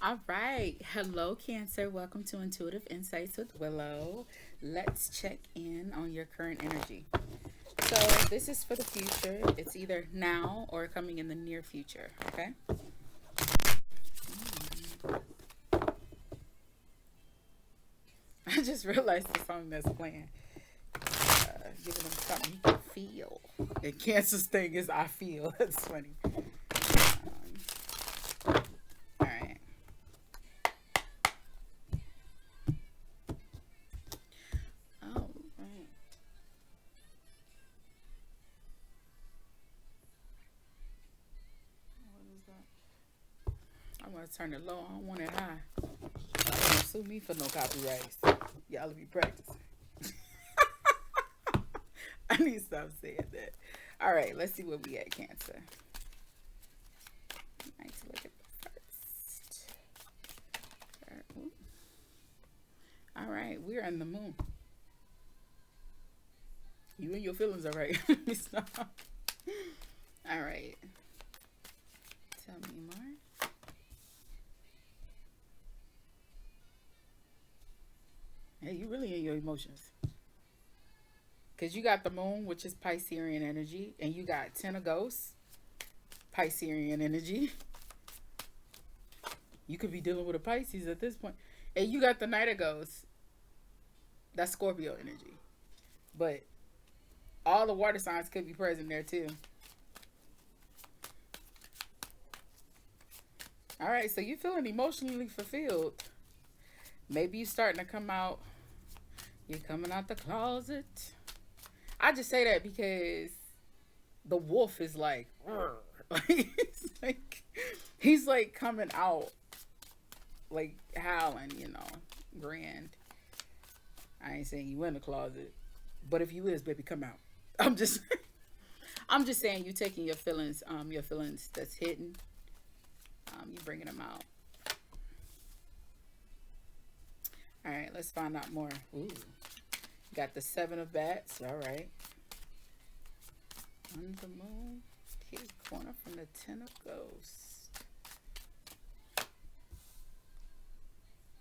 All right. Hello, Cancer. Welcome to Intuitive Insights with Willow. Let's check in on your current energy. So, this is for the future. It's either now or coming in the near future. Okay. I just realized the song that's playing, giving them something you can feel. And Cancer's thing is I feel. That's funny. All right. Oh, right. What is that? I want to turn it low. I don't want it high. Don't sue me for no copyrights. Y'all be practicing. I need to stop saying that. All right, let's see where we at, Cancer. Nice look at the first. All right, we're in the moon. You and your feelings are right. Stop. All right. Tell me more. Hey, you really in your emotions. Because you got the moon, which is Piscean energy, and you got Ten of Ghosts, Piscean energy. You could be dealing with a Pisces at this point. And you got the Knight of Ghosts, that's Scorpio energy. But all the water signs could be present there too. All right, so you feeling emotionally fulfilled. Maybe you're starting to come out. You're coming out the closet. I just say that because the wolf is like, he's like coming out, like howling, grand. I ain't saying you in the closet, but if you is, baby, come out. I'm just, I'm just saying you taking your feelings that's hidden, you bringing them out. All right, let's find out more. Ooh, got the Seven of Bats. All right, on the moon, kitty corner from the Ten of Ghosts.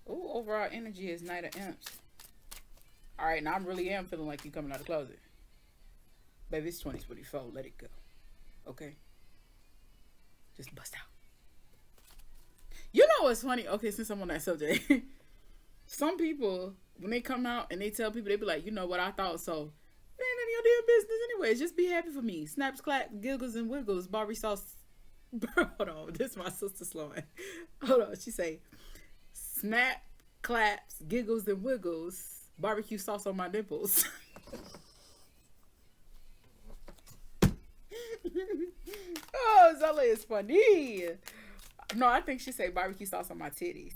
Ooh, overall energy is Knight of Imps. All right, now I really am feeling like you coming out of the closet. Baby, it's 2024. Let it go. Okay? Just bust out. You know what's funny? Okay, since I'm on that subject. Some people, when they come out and they tell people, they be like, you know what, I thought so. It ain't none of your damn business anyways. Just be happy for me. Snaps, clap, giggles, and wiggles. Barbie sauce. Hold on. This is my sister slowing. Hold on. She say, snap, claps, giggles, and wiggles. Barbecue sauce on my nipples. Oh, Zella is funny. No, I think she say barbecue sauce on my titties.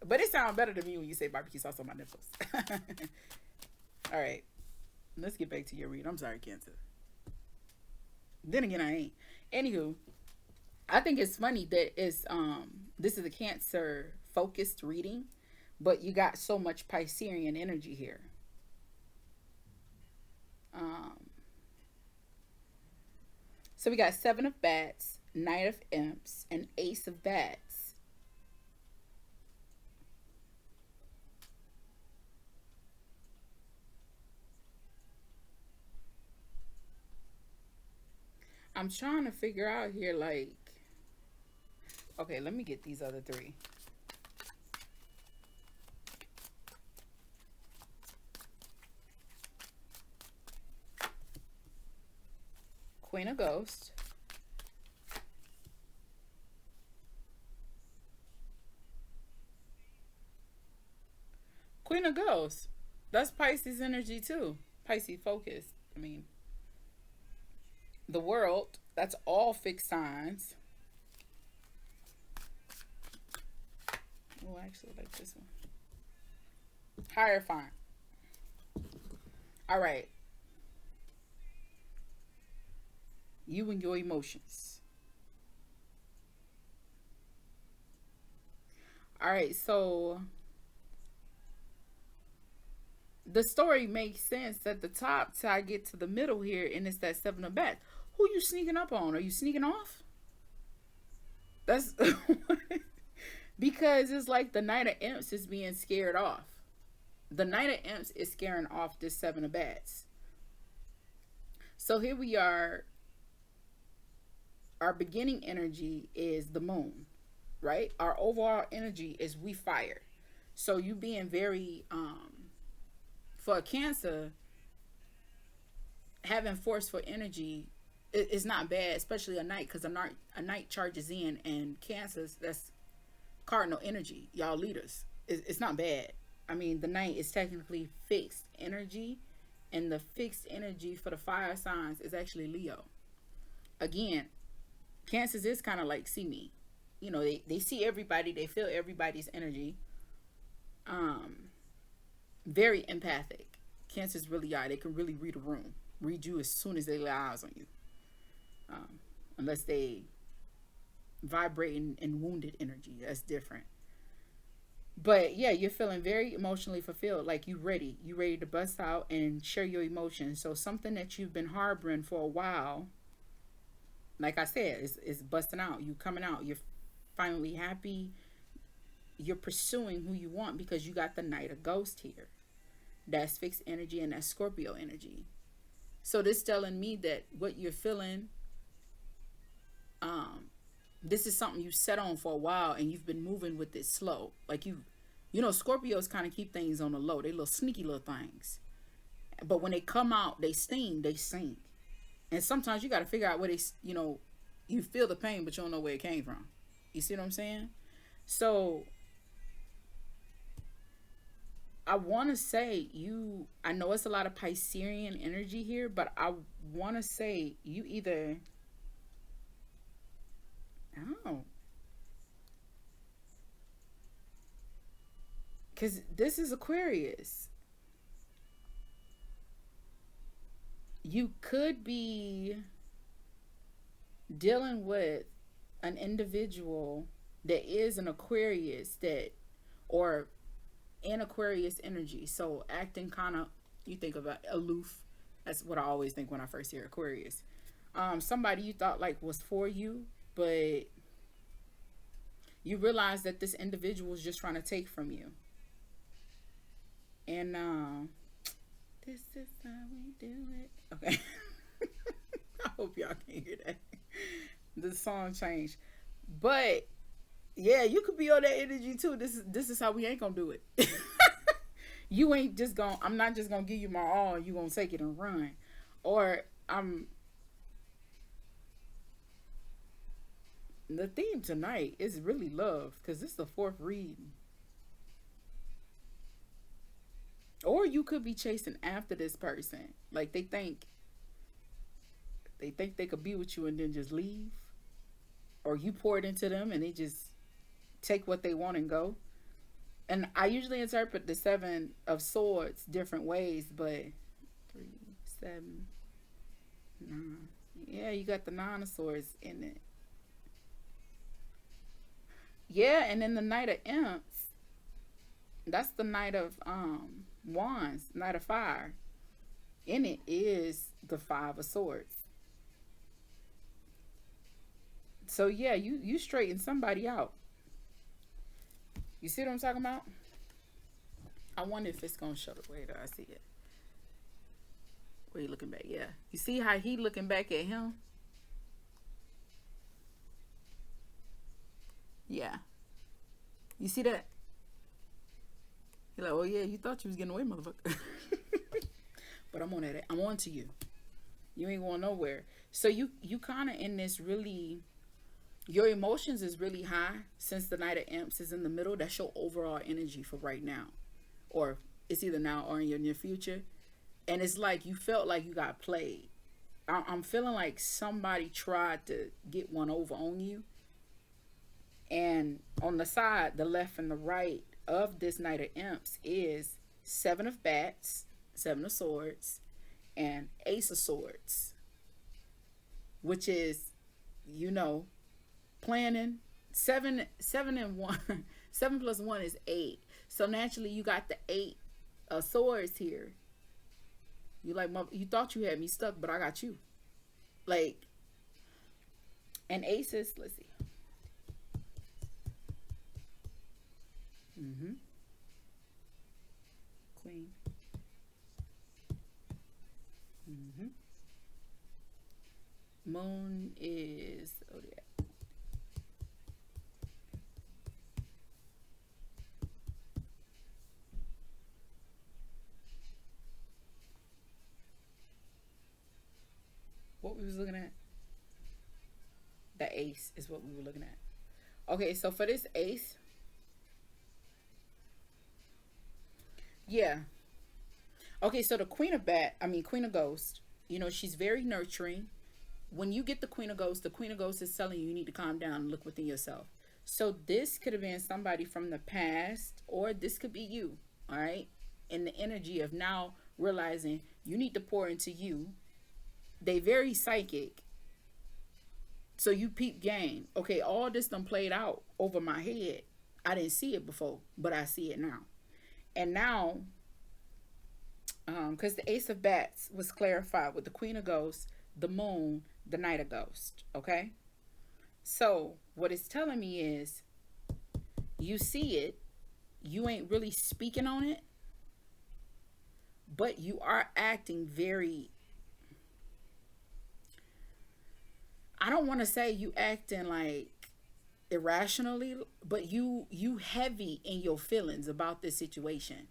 But it sounds better to me when you say barbecue sauce on my nipples. All right. Let's get back to your read. I'm sorry, Cancer. Then again, I ain't. Anywho, I think it's funny that this is a Cancer focused reading, but you got so much Piscean energy here. Um, so we got Seven of Bats, Knight of Imps, and Ace of Bats. I'm trying to figure out here, like, okay, let me get these other three. Queen of Ghosts, Queen of Ghosts. That's Pisces energy too. Pisces focus. I mean, the world. That's all fixed signs. Oh, I actually like this one. Hierophant. All right. You and your emotions. All right. So the story makes sense at the top till I get to the middle here, and it's that Seven of Bats. Who you sneaking up on? Are you sneaking off? That's Because it's like the Knight of Imps is being scared off. The Knight of Imps is scaring off this Seven of Bats. So here we are. Our beginning energy is the moon, right? Our overall energy is we fire. So you being very for a Cancer, having forceful energy is not bad, especially a night, because a night charges in, and Cancers, that's cardinal energy. Y'all leaders, it's not bad. I mean, the night is technically fixed energy, and the fixed energy for the fire signs is actually Leo. Again, Cancers is kind of like see me. You know, they see everybody, they feel everybody's energy. Um, Very empathic. Cancers really are. They can really read a room, read you as soon as they lay eyes on you. Um, Unless they vibrate in wounded energy, that's different. But yeah, you're feeling very emotionally fulfilled. Like you ready to bust out and share your emotions. So something that you've been harboring for a while, like I said, is busting out. You coming out. You're finally happy. You're pursuing who you want because you got the Knight of Ghost here. That's fixed energy and that's Scorpio energy. So this telling me that what you're feeling, um, this is something you set on for a while and you've been moving with it slow. Like you know, Scorpios kind of keep things on the low. They little sneaky little things. But when they come out, they sting, they sink. And sometimes you got to figure out where they, you know, you feel the pain, but you don't know where it came from. You see what I'm saying? So I want to say you, I know it's a lot of Piscean energy here, but I want to say you either, oh, because this is Aquarius. You could be dealing with an individual that is an Aquarius that, or in Aquarius energy. So acting kind of, you think about aloof. That's what I always think when I first hear Aquarius. Somebody you thought like was for you, but you realize that this individual is just trying to take from you. And this is how we do it. Okay. I hope y'all can hear that. The song changed. But yeah, you could be on that energy too. This is how we ain't gonna do it. You ain't just gonna, I'm not just gonna give you my all, you gonna take it and run. Or I'm the theme tonight is really love, because this is the fourth reading. Or you could be chasing after this person. Like they think they could be with you and then just leave. Or you pour it into them and they just take what they want and go. And I usually interpret the Seven of Swords different ways, but 3, 7, 9. Yeah, you got the Nine of Swords in it. Yeah, and then the Knight of Imps, that's the Knight of Wands, Knight of Fire. In it is the Five of Swords. So yeah, you straighten somebody out. You see what I'm talking about? I wonder if it's gonna show the way that I see it. Where you looking back? Yeah. You see how he looking back at him? Yeah. You see that? You're like, oh yeah, you thought you was getting away, motherfucker. But I'm on that. I'm on to you. You ain't going nowhere. So you kind of in this really, your emotions is really high since the Knight of Imps is in the middle. That's your overall energy for right now. Or it's either now or in your near future. And it's like you felt like you got played. I'm feeling like somebody tried to get one over on you. And on the side, the left and the right of this Knight of Imps is Seven of Bats, Seven of Swords, and Ace of Swords, which is, you know, planning. Seven and one. 7 plus 1 is 8. So naturally, you got the 8 of Swords here. You like, you thought you had me stuck, but I got you. Like, and aces. Let's see. Mm-hmm. Queen. Mm-hmm. Moon is, oh yeah. What we was looking at? The ace is what we were looking at. Okay, so for this ace, yeah. Okay, so the queen of ghost, she's very nurturing. When you get the queen of ghosts is telling you you need to calm down and look within yourself. So this could have been somebody from the past, or this could be you, all right? In the energy of now realizing you need to pour into you. They very psychic. So you peep game. Okay, all this done played out over my head. I didn't see it before, but I see it now. And now, because the Ace of Bats was clarified with the Queen of Ghosts, the Moon, the Knight of Ghosts. Okay, so what it's telling me is, you see it, you ain't really speaking on it, but you are acting very. I don't want to say you acting like irrationally, but you heavy in your feelings about this situation,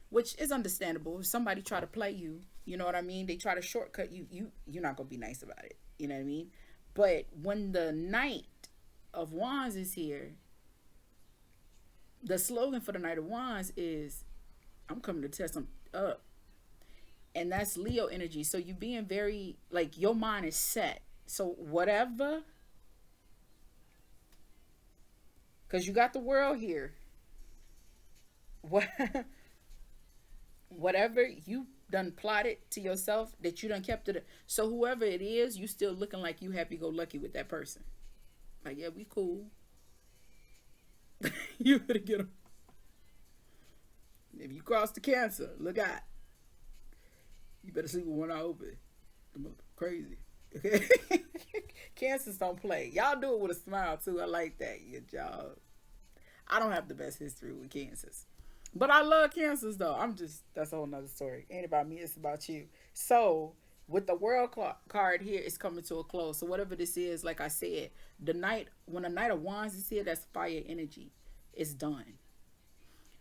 which is understandable. If somebody try to play you, you know what I mean, they try to shortcut you, you're not gonna be nice about it, you know what I mean. But when the Knight of Wands is here, the slogan for the Knight of Wands is, I'm coming to test them up. And that's Leo energy. So you being very, like, your mind is set. So whatever, because you got the world here. What whatever you done plotted to yourself that you done kept it. So whoever it is, you still looking like you happy go lucky with that person. Like, yeah, we cool. You better get them. If you cross the Cancer, look out. You better sleep with one eye open. Crazy. Okay? Cancers don't play. Y'all do it with a smile too. I like that. Y'all. I don't have the best history with cancers. But I love cancers though. That's a whole nother story. Ain't about me, it's about you. So, with the world card here, it's coming to a close. So, whatever this is, like I said, when the Knight of Wands is here, that's fire energy. It's done.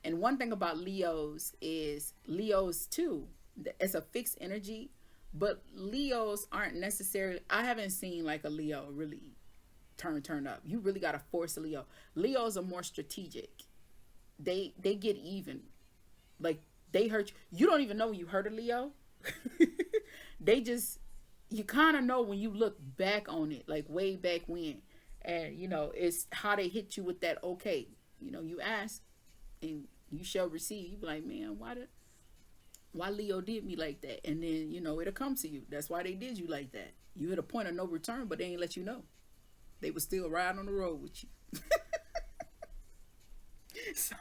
And one thing about Leos too, it's a fixed energy, but Leos aren't necessarily, I haven't seen like a Leo really turn up. You really got to force a Leo. Leos are more strategic. They get even. Like, they hurt you. You don't even know when you hurt a Leo. They just, you kind of know when you look back on it, like way back when. And, it's how they hit you with that okay. You ask and you shall receive. You be like, man, why Leo did me like that? And then, it'll come to you. That's why they did you like that. You hit a point of no return, but they ain't let you know. They were still riding on the road with you. So,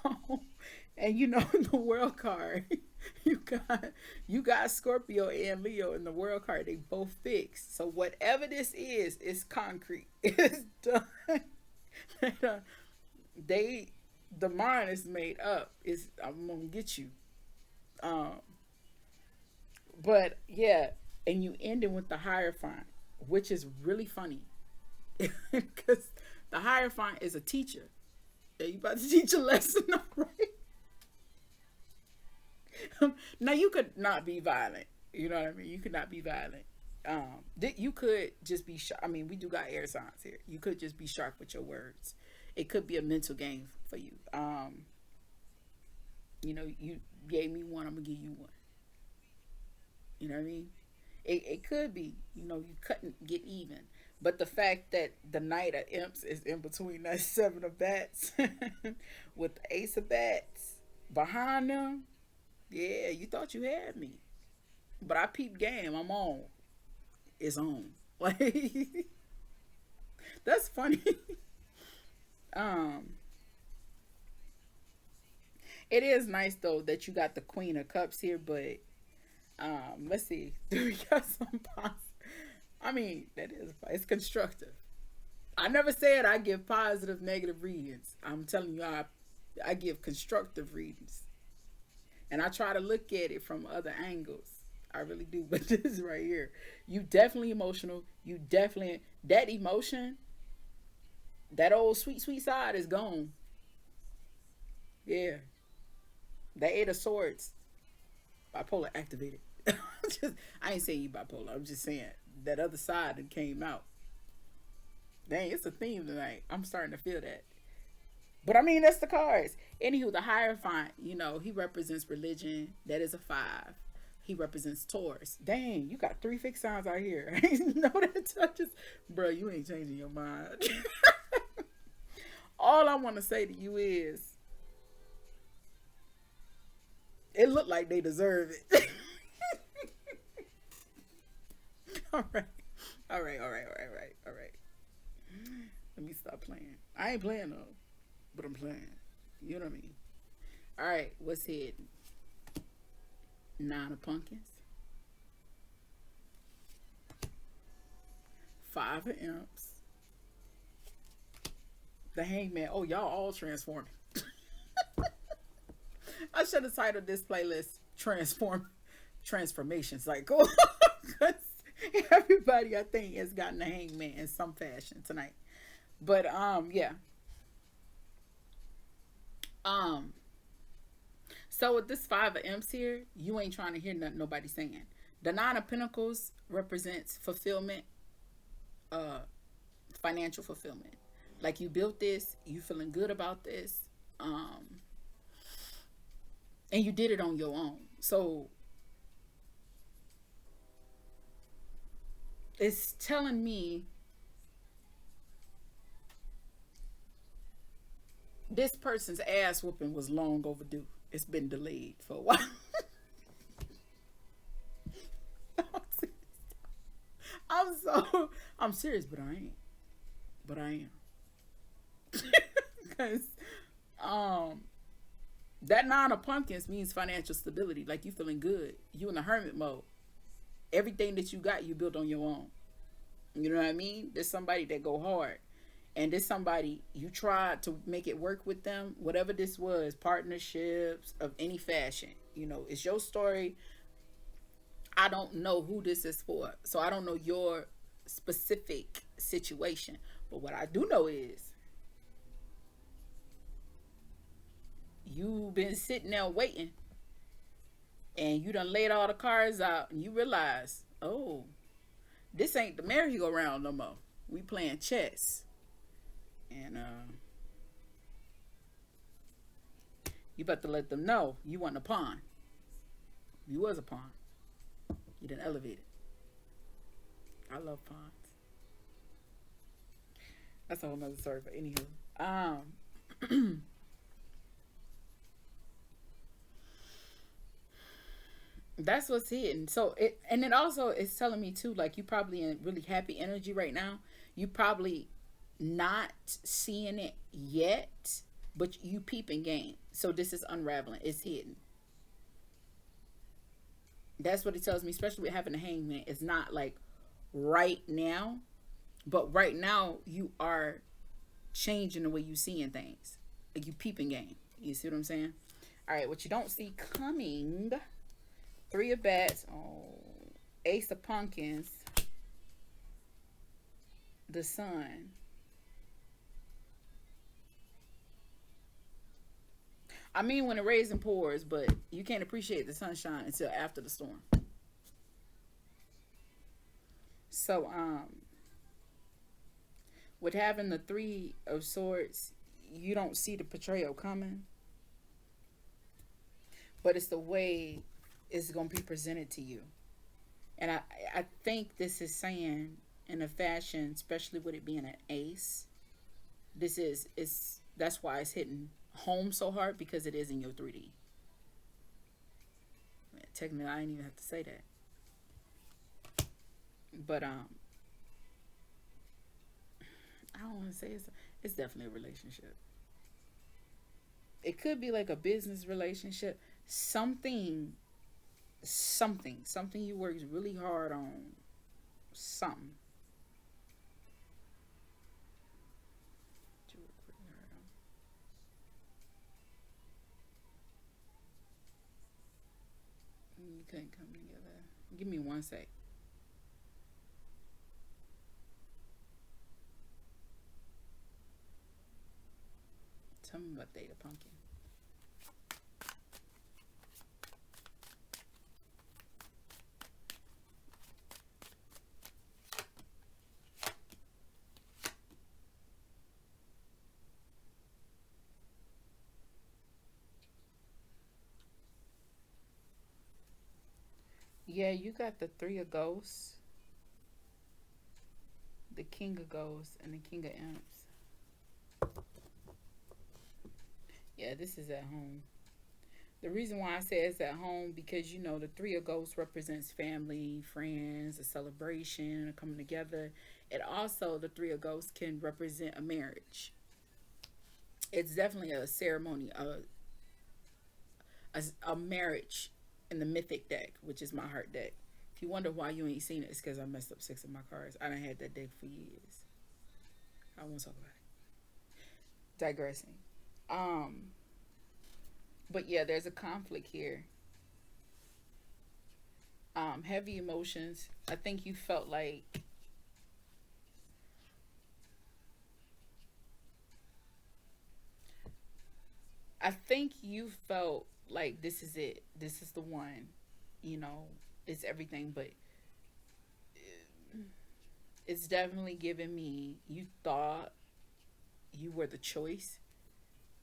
and the world card, you got Scorpio and Leo in the world card. They both fixed. So whatever this is concrete. It's done. they the mind is made up. I'm gonna get you. Um, but yeah, and you ending with the Hierophant, which is really funny, because the Hierophant is a teacher. Yeah, you about to teach a lesson, right? Now you could not be violent. You know what I mean? You could not be violent. You could just be sharp. I mean, we do got air signs here. You could just be sharp with your words. It could be a mental game for you. You gave me one, I'm gonna give you one. You know what I mean? It could be, you couldn't get even. But the fact that the Knight of Imps is in between that Seven of Bats with the Ace of Bats behind them, yeah, you thought you had me. But I peep game, I'm on. It's on. Like, that's funny. um, it is nice though that you got the Queen of Cups here, but let's see. Do we got some positive? I mean, it's constructive. I never said I give positive, negative readings. I'm telling you, I give constructive readings, and I try to look at it from other angles. I really do. But this right here, you definitely emotional. You definitely that emotion, that old sweet sweet side is gone. Yeah, that Eight of Swords, bipolar activated. Just, I ain't saying you bipolar. I'm just saying that other side that came out. Dang, it's a theme tonight. I'm starting to feel that. But I mean, that's the cards. Anywho, the Hierophant, he represents religion. That is a five. He represents Taurus. Dang, you got three fixed signs out here. I didn't know that touches. Bro, you ain't changing your mind. All I want to say to you is, it looked like they deserve it. All right. All right, all right, all right, all right, all right. Let me stop playing. I ain't playing though, but I'm playing. You know what I mean? All right, what's hidden? Nine of Pumpkins, Five of Imps, the Hangman. Oh, y'all all transforming. I should have titled this playlist Transformations. Like, oh, because everybody I think has gotten the Hangman in some fashion tonight. But yeah. Um, so with this Five of Imps here, you ain't trying to hear nothing nobody saying. The Nine of Pentacles represents fulfillment, uh, financial fulfillment. Like, you built this, you feeling good about this, and you did it on your own. So it's telling me this person's ass whooping was long overdue. It's been delayed for a while. I'm serious, but I ain't. But I am. Because um that Nine of Pumpkins means financial stability. Like, you feeling good. You in the hermit mode. Everything that you got, you built on your own. You know what I mean? There's somebody that go hard. And there's somebody, you tried to make it work with them. Whatever this was, partnerships of any fashion. It's your story. I don't know who this is for. So I don't know your specific situation. But what I do know is, you've been sitting there waiting, and you done laid all the cards out, and you realize, oh, this ain't the merry-go-round no more. We playing chess. And you better let them know you wasn't a pawn. You was a pawn. You done elevated. I love pawns. That's a whole nother story, but anywho. That's what's hidden. So it also is telling me too, like, you probably in really happy energy right now. You probably not seeing it yet, but you peeping game. So this is unraveling. It's hidden. That's what it tells me, especially with having a Hangman. It's not like right now, but right now you are changing the way you seeing things. Like, you peeping game. You see what I'm saying? All right, what you don't see coming. Three of Bats. Oh, Ace of Pumpkins. The Sun. I mean, when it rains and pours, but you can't appreciate the sunshine until after the storm. So, with having the Three of Swords, you don't see the betrayal coming, but it's the way it's going to be presented to you. And I think this is saying, in a fashion, especially with it being an ace, that's why it's hitting home so hard, because it is in your 3D. Man, technically, I didn't even have to say that. But I don't want to say it's definitely a relationship. It could be like a business relationship, something you worked really hard on, something. couldn't come together. Give me one sec. Tell me about Data Pumpkin. Yeah, you got the Three of Ghosts, the King of Ghosts, and the King of Imps. Yeah, this is at home. The reason why I say it's at home because the Three of Ghosts represents family, friends, a celebration, a coming together. And also the Three of Ghosts can represent a marriage. It's definitely a ceremony, a marriage in the mythic deck, which is my heart deck. If you wonder why you ain't seen it, it's because I messed up six of my cards. I done had that deck for years. I won't talk about it. Digressing. Um, but yeah, there's a conflict here. Heavy emotions. I think you felt like this is it. This is the one. You know, it's everything, but it's definitely giving me you thought you were the choice,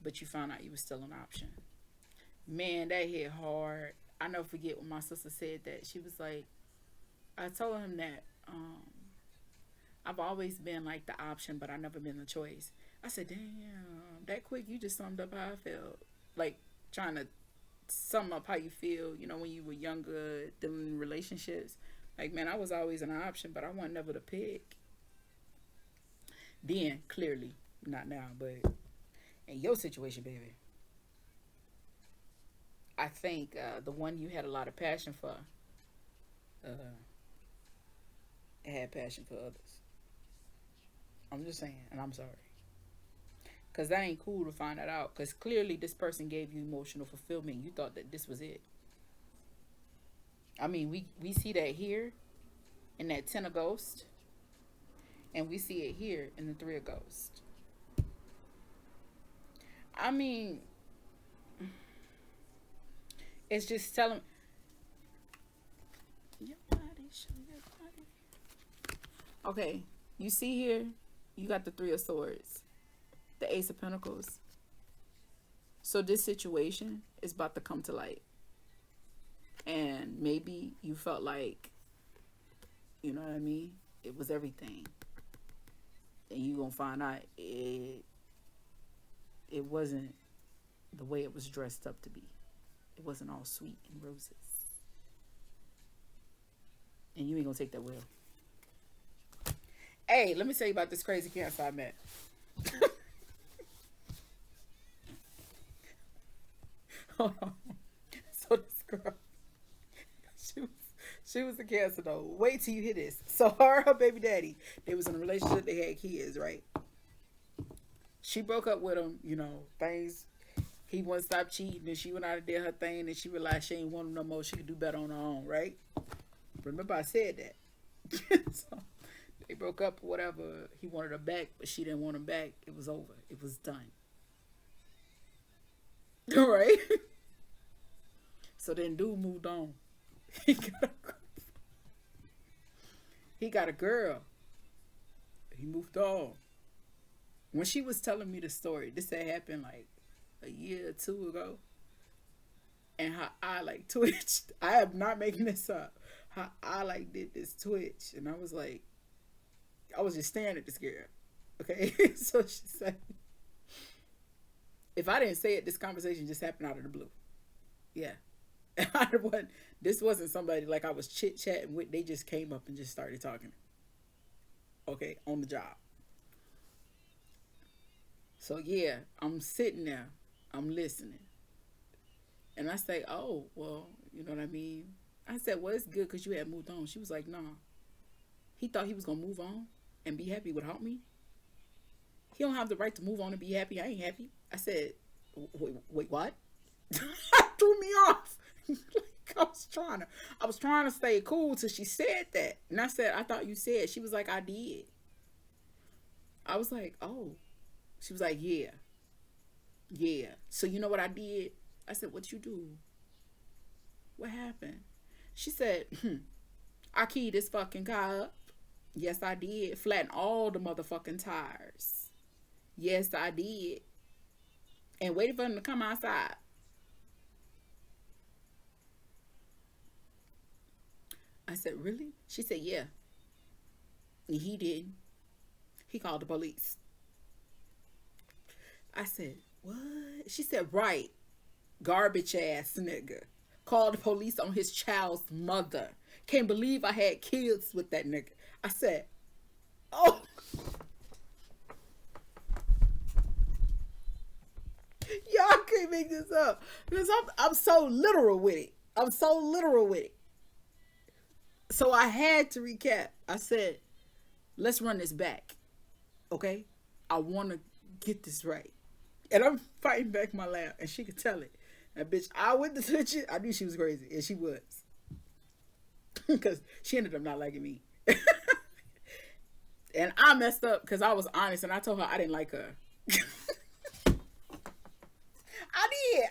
but you found out you were still an option. Man, that hit hard. I never forget when my sister said that. She was like, I told him that I've always been like the option, but I never been the choice. I said, damn, that quick, you just summed up how I felt. Like trying to sum up how you feel, when you were younger, dealing in relationships. Like, man, I was always an option, but I wasn't never the pick. Then, clearly, not now, but in your situation, baby, I think the one you had a lot of passion for uh, had passion for others. I'm just saying, and I'm sorry. Because that ain't cool to find that out. Because clearly, this person gave you emotional fulfillment. You thought that this was it. I mean, we see that here in that Ten of Ghost, and we see it here in the Three of Ghost. I mean, it's just telling your body, show your body. Okay, you see here, you got the Three of Swords, the Ace of Pentacles. So this situation is about to come to light. And maybe you felt like, you know what I mean? It was everything. And you gonna find out it wasn't the way it was dressed up to be. It wasn't all sweet and roses. And you ain't gonna take that well. Hey, let me tell you about this crazy cancer I met. Hold on. So this girl, she was she was a cancer though. Wait till you hear this. So her and her baby daddy, they was in a relationship, they had kids, right? She broke up with him, things he wouldn't stop cheating, and she went out and did her thing, and she realized she ain't want him no more. She could do better on her own, right? Remember I said that. So they broke up or whatever. He wanted her back, but she didn't want him back. It was over. It was done. Right? So then dude moved on. He got a, he got a girl. He moved on. When she was telling me the story, this had happened like a year or two ago, and her eye like twitched. I am not making this up. Her eye like did this twitch, and I was like, I was just staring at this girl. Okay, so she said, if I didn't say it, this conversation just happened out of the blue. Yeah. This wasn't somebody like I was chit chatting with. They just came up and just started talking. Okay, on the job. So yeah, I'm sitting there, I'm listening, and I say, "Oh, well, you know what I mean." I said, "Well, it's good because you had moved on." She was like, "Nah." He thought he was gonna move on and be happy without me. He don't have the right to move on and be happy. I ain't happy. I said, "Wait, what?" Threw me off. I was trying to stay cool till she said that. And I said, I thought you said. She was like, I did. I was like, oh. She was like, yeah. Yeah. So you know what I did? I said, what you do? What happened? She said, I keyed this fucking car up. Yes, I did. Flattened all the motherfucking tires. Yes, I did. And waited for him to come outside. I said, really? She said, yeah. And he didn't. He called the police. I said, what? She said, right. Garbage ass nigga. Called the police on his child's mother. Can't believe I had kids with that nigga. I said, oh. Y'all can't make this up. Because I'm so literal with it. I'm so literal with it. So I had to recap. I said, let's run this back. Okay? I want to get this right. And I'm fighting back my laugh. And she could tell it. And bitch, I went to touch it. I knew she was crazy. And she was. Because she ended up not liking me. And I messed up because I was honest. And I told her I didn't like her. I did.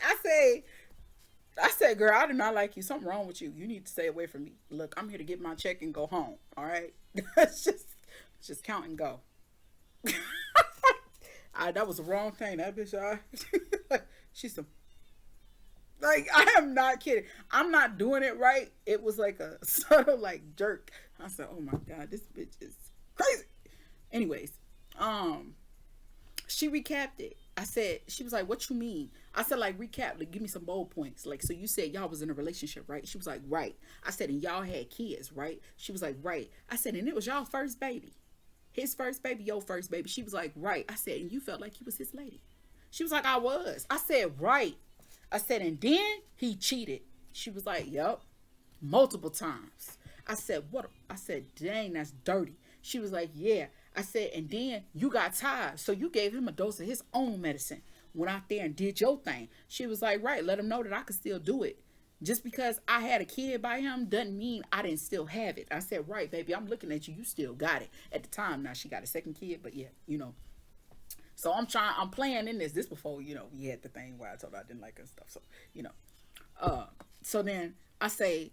I said, girl, I do not like you. Something wrong with you. You need to stay away from me. Look, I'm here to get my check and go home. All right? just count and go. That was the wrong thing. That bitch, she's some, like, I am not kidding. I'm not doing it right. It was like a subtle, like, jerk. I said, oh my God, this bitch is crazy. Anyways, she recapped it. I said, she was like, what you mean? I said, like, recap, like, give me some bold points. Like, so you said y'all was in a relationship, right? She was like, right. I said, and y'all had kids, right? She was like, right. I said, and it was y'all first baby. His first baby, your first baby. She was like, right. I said, and you felt like you was his lady. She was like, I was. I said, right. I said, and then he cheated. She was like, yup, multiple times. I said, what? I said, dang, that's dirty. She was like, yeah. I said, and then you got tired. So you gave him a dose of his own medicine. Went out there and did your thing. She was like, right, let him know that I could still do it. Just because I had a kid by him doesn't mean I didn't still have it. I said, right, baby, I'm looking at you. You still got it. At the time, now she got a second kid, but yeah, you know. So I'm playing in this before, you know, we had the thing where I told her I didn't like her and stuff. So, you know. So then I say,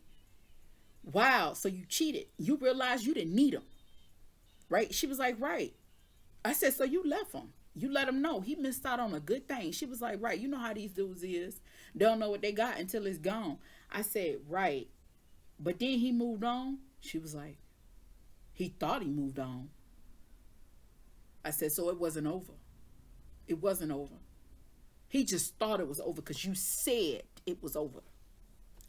wow, so you cheated. You realized you didn't need him. Right? She was like, right. I said, so you left him. You let him know. He missed out on a good thing. She was like, right. You know how these dudes is. They don't know what they got until it's gone. I said, right. But then he moved on. She was like, he thought he moved on. I said, so it wasn't over. It wasn't over. He just thought it was over because you said it was over.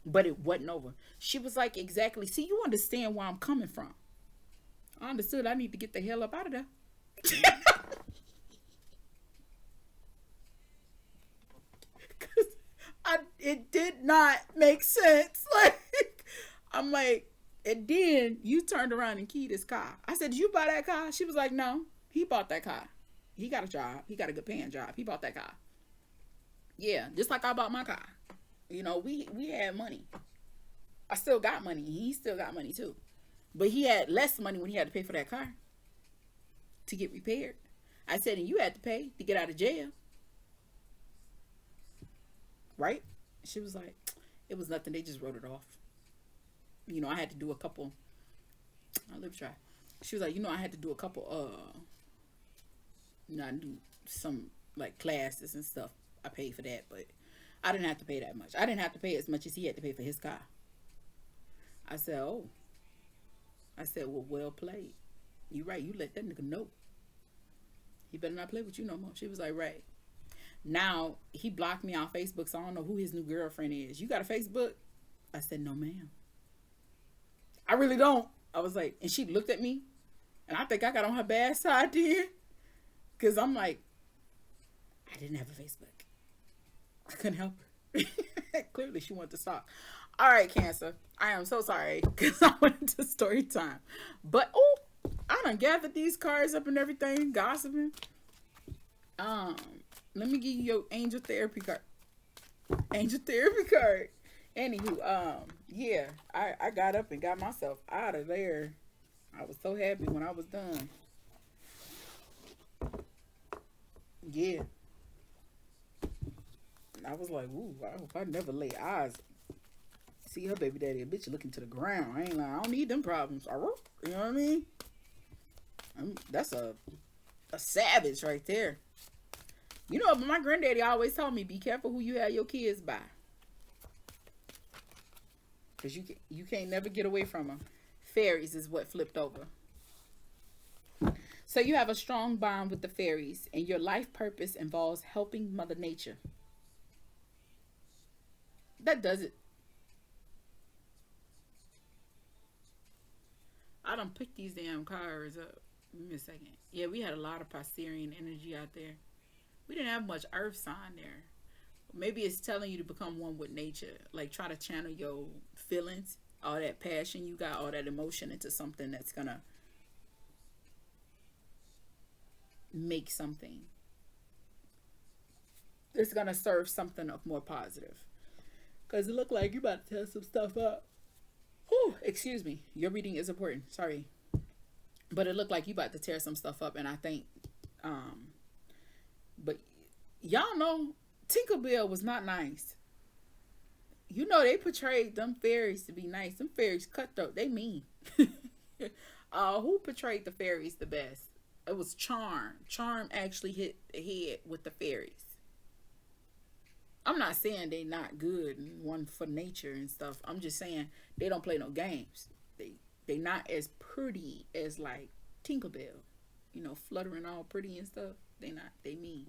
But it wasn't over. She was like, exactly. See, you understand where I'm coming from. I understood I need to get the hell up out of there. Because it did not make sense. Like, I'm like, and then you turned around and keyed his car. I said, did you buy that car? She was like, no, he bought that car. He got a job. He got a good paying job. He bought that car. Yeah, just like I bought my car. You know, we had money. I still got money. He still got money too. But he had less money when he had to pay for that car to get repaired. I said, and you had to pay to get out of jail. Right? She was like, it was nothing. They just wrote it off. You know, I had to do a couple. I'll live try. She was like, you know, I had to do a couple, you know, I do some like classes and stuff. I paid for that, but I didn't have to pay that much. I didn't have to pay as much as he had to pay for his car. I said, oh. I said, well played. You right. You let that nigga know. He better not play with you no more. She was like, right. Now, he blocked me on Facebook, so I don't know who his new girlfriend is. You got a Facebook? I said, no, ma'am. I really don't. I was like, and she looked at me, and I think I got on her bad side then. Because I'm like, I didn't have a Facebook. I couldn't help her. Clearly, she wanted to stop. All right, Cancer. I am so sorry because I went into story time. But, oh, I done gathered these cards up and everything, gossiping. Let me give you your angel therapy card. Angel therapy card. Anywho, yeah, I got up and got myself out of there. I was so happy when I was done. Yeah, I was like, ooh, I hope I never lay eyes. See her baby daddy, a bitch looking to the ground. I ain't like, I don't need them problems. You know what I mean? That's a savage right there. You know, my granddaddy always told me, be careful who you have your kids by. Because you can't never get away from them. Fairies is what flipped over. So you have a strong bond with the fairies, and your life purpose involves helping Mother Nature. That does it. I done picked these damn cards up. Give me a second. Yeah, we had a lot of Posterian energy out there. We didn't have much earth sign there. Maybe it's telling you to become one with nature. Like, try to channel your feelings, all that passion you got, all that emotion into something that's gonna make something. It's gonna serve something of more positive. Because it looked like you about to tear some stuff up. Whew, excuse me. Your reading is important. Sorry. But it looked like you about to tear some stuff up. And I think, but y'all know Tinkerbell was not nice. You know, they portrayed them fairies to be nice. Them fairies cutthroat. They mean. Who portrayed the fairies the best? It was Charm. Charm actually hit the head with the fairies. I'm not saying they not good and one for nature and stuff. I'm just saying they don't play no games. They not as pretty as like Tinkerbell. You know, fluttering all pretty and stuff. They not. They mean.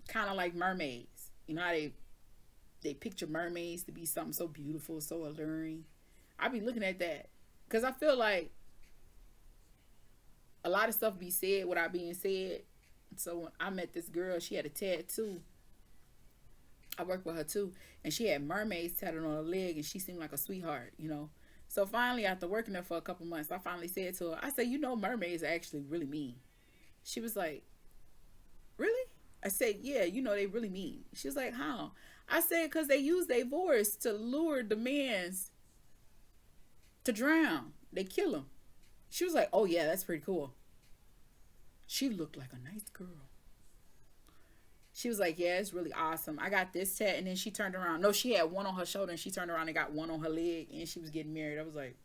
Kind of like mermaids. You know how they picture mermaids to be something so beautiful, so alluring. I be looking at that because I feel like a lot of stuff be said without being said. So when I met this girl, she had a tattoo. I worked with her too, and she had mermaids tattooed on her leg, and she seemed like a sweetheart, you know. So finally, after working there for a couple months, I finally said to her, I said, you know, mermaids are actually really mean. She was like, really? I said, yeah, you know, they really mean. She was like, how? I said, because they use their voice to lure the mans to drown. They kill them. She was like, oh yeah, that's pretty cool. She looked like a nice girl. She was like, yeah, it's really awesome. I got this tat. And then she turned around. No, she had one on her shoulder and she turned around and got one on her leg. And she was getting married. I was like,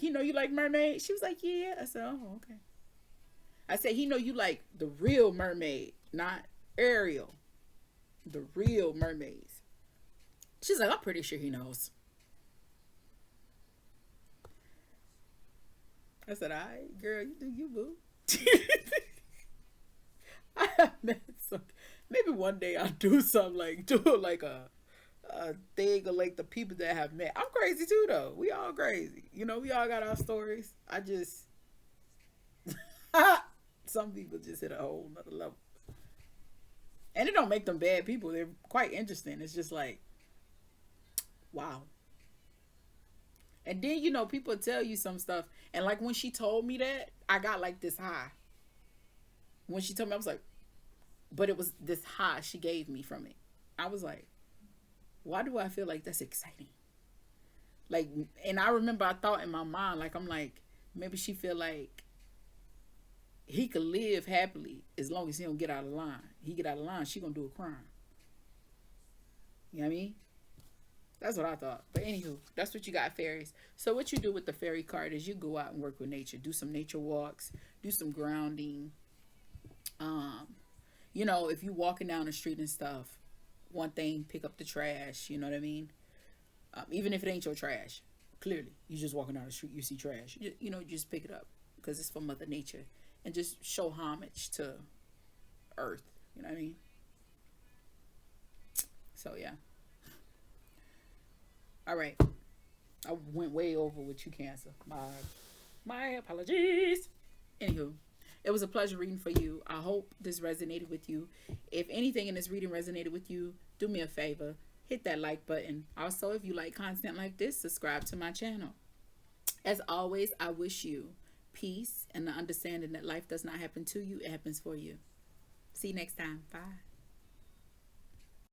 he know you like mermaids? She was like, yeah. I said, oh, okay. I said, he know you like the real mermaid, not Ariel. The real mermaids. She's like, I'm pretty sure he knows. I said, all right, girl, you do you, boo. I have met some. Maybe one day I'll do something like a thing of like the people that I have met. I'm crazy too, though. We all crazy. You know, we all got our stories. I just some people just hit a whole nother level, and it don't make them bad people. They're quite interesting. It's just like, wow. And then, you know, people tell you some stuff. And like when she told me that, I got like this high. When she told me, I was like, but it was this high she gave me from it. I was like, why do I feel like that's exciting? Like, and I remember I thought in my mind, like, I'm like, maybe she feel like he could live happily as long as he don't get out of line. He get out of line, she gonna do a crime. You know what I mean? That's what I thought. But anywho, that's what you got, fairies. So what you do with the fairy card is you go out and work with nature. Do some nature walks. Do some grounding. You know, if you walking down the street and stuff, one thing, pick up the trash. You know what I mean? Even if it ain't your trash. Clearly, you just walking down the street, you see trash. You know, just pick it up because it's from Mother Nature. And just show homage to Earth. You know what I mean? So, yeah. All right. I went way over with you, Cancer. My apologies. Anywho, it was a pleasure reading for you. I hope this resonated with you. If anything in this reading resonated with you, do me a favor. Hit that like button. Also, if you like content like this, subscribe to my channel. As always, I wish you peace and the understanding that life does not happen to you. It happens for you. See you next time. Bye.